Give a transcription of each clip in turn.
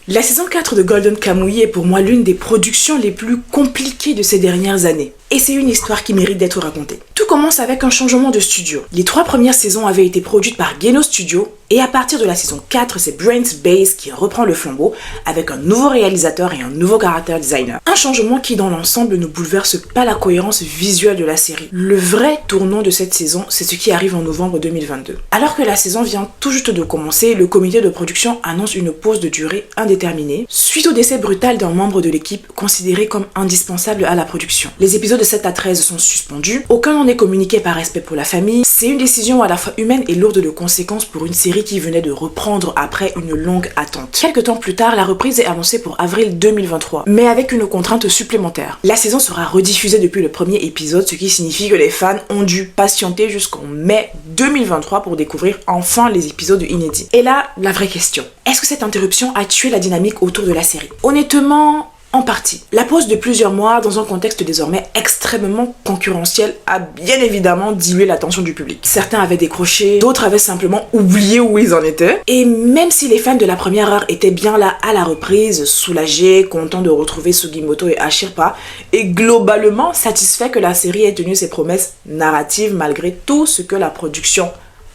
La saison 4 de Golden Kamuy est pour moi l'une des productions les plus compliquées de ces dernières années. Et c'est une histoire qui mérite d'être racontée. Tout commence avec un changement de studio. Les 3 premières saisons avaient été produites par Geno Studio et à partir de la saison 4, c'est Brent Baze qui reprend le flambeau avec un nouveau réalisateur et un nouveau character designer. Un changement qui dans l'ensemble ne bouleverse pas la cohérence visuelle de la série. Le vrai tournant de cette saison, c'est ce qui arrive en novembre 2022. Alors que la saison vient tout juste de commencer, le comité de production annonce une pause de durée indéterminée suite au décès brutal d'un membre de l'équipe considéré comme indispensable à la production. Les épisodes de 7 à 13 sont suspendus, aucun n'en est communiqué par respect pour la famille. C'est une décision à la fois humaine et lourde de conséquences pour une série qui venait de reprendre après une longue attente. Quelques temps plus tard, la reprise est annoncée pour avril 2023, mais avec une contrainte supplémentaire. La saison sera rediffusée depuis le premier épisode, ce qui signifie que les fans ont dû patienter jusqu'en mai 2023 pour découvrir enfin les épisodes inédits. Et là, la vraie question. Est-ce que cette interruption a tué la dynamique autour de la série? Honnêtement, en partie. La pause de plusieurs mois dans un contexte désormais extrêmement concurrentiel a bien évidemment dilué l'attention du public. Certains avaient décroché, d'autres avaient simplement oublié où ils en étaient. Et même si les fans de la première heure étaient bien là à la reprise, soulagés, contents de retrouver Sugimoto et Ashirpa, et globalement satisfaits que la série ait tenu ses promesses narratives malgré tout ce que la production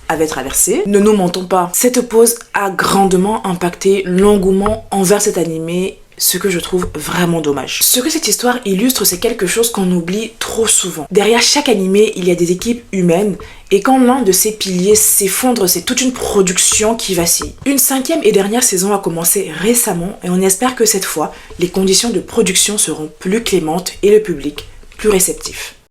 avait traversé. Ne nous mentons pas, cette pause a grandement impacté l'engouement envers cet animé, ce que je trouve vraiment dommage. Ce que cette histoire illustre, c'est quelque chose qu'on oublie trop souvent. Derrière chaque animé, il y a des équipes humaines, et quand l'un de ces piliers s'effondre, c'est toute une production qui vacille. Une 5e et dernière saison a commencé récemment, et on espère que cette fois, les conditions de production seront plus clémentes et le public plus réceptif.